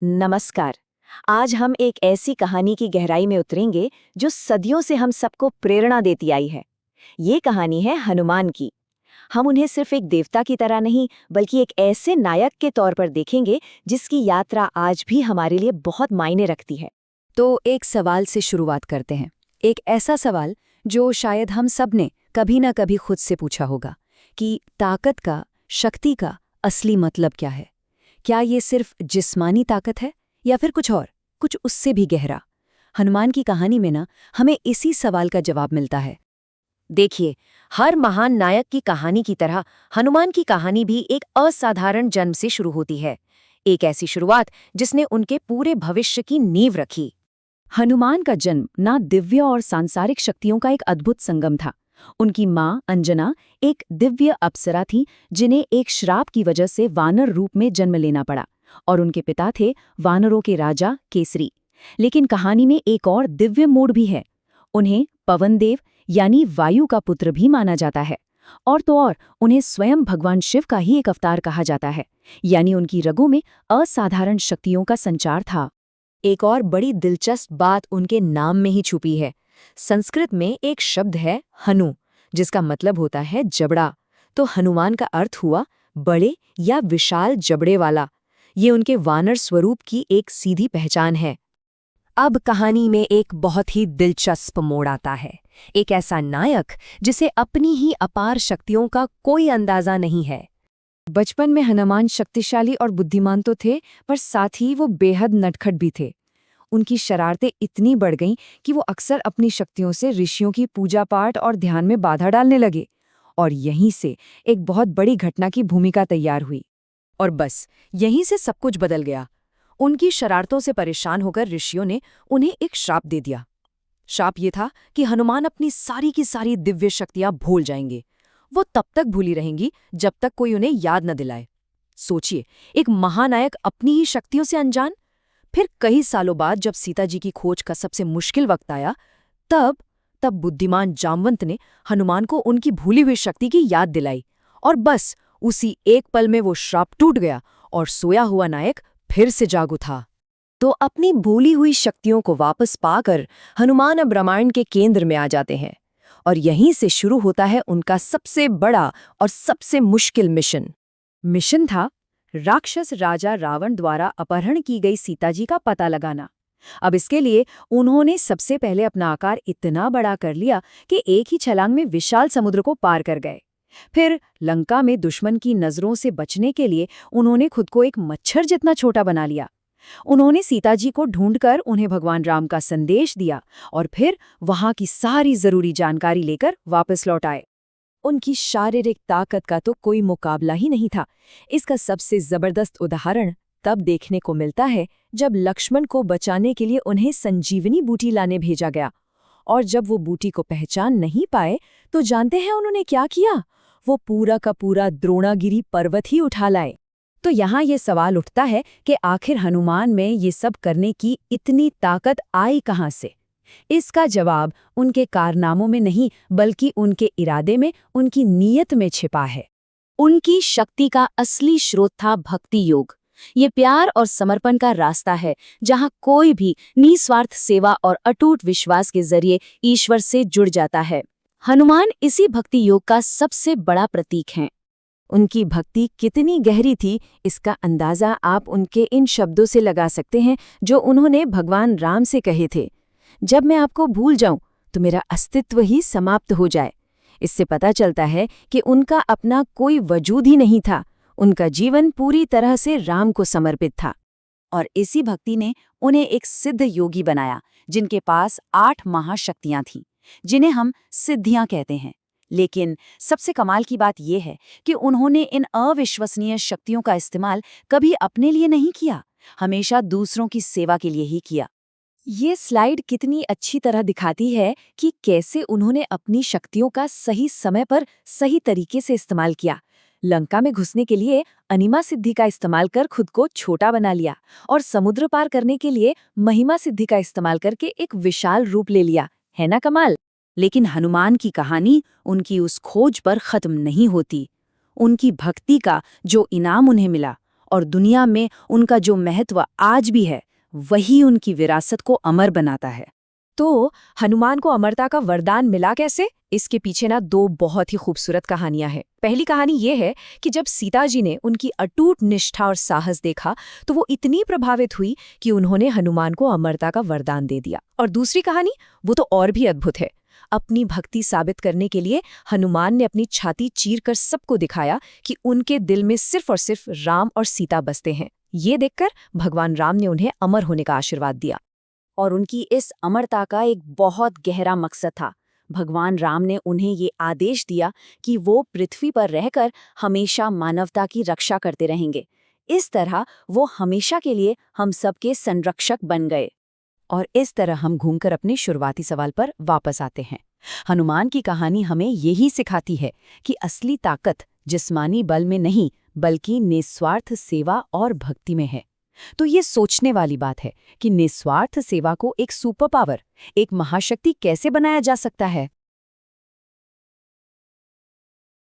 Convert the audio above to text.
नमस्कार। आज हम एक ऐसी कहानी की गहराई में उतरेंगे जो सदियों से हम सबको प्रेरणा देती आई है। ये कहानी है हनुमान की। हम उन्हें सिर्फ एक देवता की तरह नहीं बल्कि एक ऐसे नायक के तौर पर देखेंगे जिसकी यात्रा आज भी हमारे लिए बहुत मायने रखती है। तो एक सवाल से शुरुआत करते हैं। एक ऐसा सवाल जो शायद हम सब ने कभी ना कभी खुद से पूछा होगा कि ताकत का, शक्ति का असली मतलब क्या है? क्या ये सिर्फ जिस्मानी ताकत है या फिर कुछ और, कुछ उससे भी गहरा? हनुमान की कहानी में ना हमें इसी सवाल का जवाब मिलता है। देखिए, हर महान नायक की कहानी की तरह हनुमान की कहानी भी एक असाधारण जन्म से शुरू होती है। एक ऐसी शुरुआत जिसने उनके पूरे भविष्य की नींव रखी। हनुमान का जन्म ना दिव्य और सांसारिक शक्तियों का एक अद्भुत संगम था। उनकी माँ अंजना एक दिव्य अप्सरा थी जिन्हें एक श्राप की वजह से वानर रूप में जन्म लेना पड़ा, और उनके पिता थे वानरों के राजा केसरी। लेकिन कहानी में एक और दिव्य मोड़ भी है। उन्हें पवनदेव यानी वायु का पुत्र भी माना जाता है, और तो और उन्हें स्वयं भगवान शिव का ही एक अवतार कहा जाता है, यानी उनकी रगों में असाधारण शक्तियों का संचार था। एक और बड़ी दिलचस्प बात उनके नाम में ही छुपी है। संस्कृत में एक शब्द है हनु, जिसका मतलब होता है जबड़ा। तो हनुमान का अर्थ हुआ बड़े या विशाल जबड़े वाला। ये उनके वानर स्वरूप की एक सीधी पहचान है। अब कहानी में एक बहुत ही दिलचस्प मोड़ आता है। एक ऐसा नायक जिसे अपनी ही अपार शक्तियों का कोई अंदाजा नहीं है। बचपन में हनुमान शक्तिशाली और बुद्धिमान तो थे, पर साथ ही वो बेहद नटखट भी थे। उनकी शरारतें इतनी बढ़ गईं कि वो अक्सर अपनी शक्तियों से ऋषियों की पूजा पाठ और ध्यान में बाधा डालने लगे। और यहीं से एक बहुत बड़ी घटना की भूमिका तैयार हुई। और बस यहीं से सब कुछ बदल गया। उनकी शरारतों से परेशान होकर ऋषियों ने उन्हें एक श्राप दे दिया। श्राप ये था कि हनुमान अपनी सारी की सारी दिव्य शक्तियां भूल जाएंगे। वो तब तक भूली रहेंगी जब तक कोई उन्हें याद न दिलाए। सोचिए, एक महानायक अपनी ही शक्तियों से अनजान। फिर कई सालों बाद जब सीता जी की खोज का सबसे मुश्किल वक्त आया, तब तब बुद्धिमान जामवंत ने हनुमान को उनकी भूली हुई शक्ति की याद दिलाई। और बस उसी एक पल में वो श्राप टूट गया और सोया हुआ नायक फिर से जाग उठा। तो अपनी भूली हुई शक्तियों को वापस पाकर हनुमान अब रामायण के केंद्र में आ जाते हैं। और यहीं से शुरू होता है उनका सबसे बड़ा और सबसे मुश्किल मिशन था राक्षस राजा रावण द्वारा अपहरण की गई सीता जी का पता लगाना। अब इसके लिए उन्होंने सबसे पहले अपना आकार इतना बड़ा कर लिया कि एक ही छलांग में विशाल समुद्र को पार कर गए। फिर लंका में दुश्मन की नजरों से बचने के लिए उन्होंने खुद को एक मच्छर जितना छोटा बना लिया। उन्होंने सीता जी को ढूंढकर उन्हें भगवान राम का संदेश दिया और फिर वहां की सारी जरूरी जानकारी लेकर वापस लौट आए। उनकी शारीरिक ताकत का तो कोई मुकाबला ही नहीं था। इसका सबसे जबरदस्त उदाहरण तब देखने को मिलता है जब लक्ष्मण को बचाने के लिए उन्हें संजीवनी बूटी लाने भेजा गया। और जब वो बूटी को पहचान नहीं पाए तो जानते हैं उन्होंने क्या किया? वो पूरा का पूरा द्रोणागिरी पर्वत ही उठा लाए। तो यहाँ ये सवाल उठता है कि आखिर हनुमान में ये सब करने की इतनी ताकत आई कहाँ से? इसका जवाब उनके कारनामों में नहीं बल्कि उनके इरादे में, उनकी नीयत में छिपा है। उनकी शक्ति का असली स्रोत था भक्ति योग। ये प्यार और समर्पण का रास्ता है जहाँ कोई भी निस्वार्थ सेवा और अटूट विश्वास के जरिए ईश्वर से जुड़ जाता है। हनुमान इसी भक्ति योग का सबसे बड़ा प्रतीक हैं। उनकी भक्ति कितनी गहरी थी, इसका अंदाजा आप उनके इन शब्दों से लगा सकते हैं जो उन्होंने भगवान राम से कहे थे, जब मैं आपको भूल जाऊं तो मेरा अस्तित्व ही समाप्त हो जाए। इससे पता चलता है कि उनका अपना कोई वजूद ही नहीं था। उनका जीवन पूरी तरह से राम को समर्पित था। और इसी भक्ति ने उन्हें एक सिद्ध योगी बनाया, जिनके पास 8 महाशक्तियां थीं, जिन्हें हम सिद्धियां कहते हैं। लेकिन सबसे कमाल की बात यह है कि उन्होंने इन अविश्वसनीय शक्तियों का इस्तेमाल कभी अपने लिए नहीं किया, हमेशा दूसरों की सेवा के लिए ही किया। ये स्लाइड कितनी अच्छी तरह दिखाती है कि कैसे उन्होंने अपनी शक्तियों का सही समय पर सही तरीके से इस्तेमाल किया। लंका में घुसने के लिए अनिमा सिद्धि का इस्तेमाल कर खुद को छोटा बना लिया, और समुद्र पार करने के लिए महिमा सिद्धि का इस्तेमाल करके एक विशाल रूप ले लिया। है ना कमाल? लेकिन हनुमान की कहानी उनकी उस खोज पर खत्म नहीं होती। उनकी भक्ति का जो इनाम उन्हें मिला और दुनिया में उनका जो महत्व आज भी है वही उनकी विरासत को अमर बनाता है। तो हनुमान को अमरता का वरदान मिला कैसे? इसके पीछे ना दो बहुत ही खूबसूरत कहानियां हैं। पहली कहानी ये है कि जब सीता जी ने उनकी अटूट निष्ठा और साहस देखा तो वो इतनी प्रभावित हुई कि उन्होंने हनुमान को अमरता का वरदान दे दिया। और दूसरी कहानी वो तो और भी अद्भुत है। अपनी भक्ति साबित करने के लिए हनुमान ने अपनी छाती चीर कर सबको दिखाया कि उनके दिल में सिर्फ और सिर्फ राम और सीता बसते हैं। ये देखकर भगवान राम ने उन्हें अमर होने का आशीर्वाद दिया। और उनकी इस अमरता का एक बहुत गहरा मकसद था। भगवान राम ने उन्हें ये आदेश दिया कि वो पृथ्वी पर रहकर हमेशा मानवता की रक्षा करते रहेंगे। इस तरह वो हमेशा के लिए हम सबके संरक्षक बन गए। और इस तरह हम घूमकर अपने शुरुआती सवाल पर वापस आते हैं। हनुमान की कहानी हमें यही सिखाती है कि असली ताकत जिस्मानी बल में नहीं बल्कि निस्वार्थ सेवा और भक्ति में है। तो ये सोचने वाली बात है कि निस्वार्थ सेवा को एक सुपर पावर, एक महाशक्ति कैसे बनाया जा सकता है।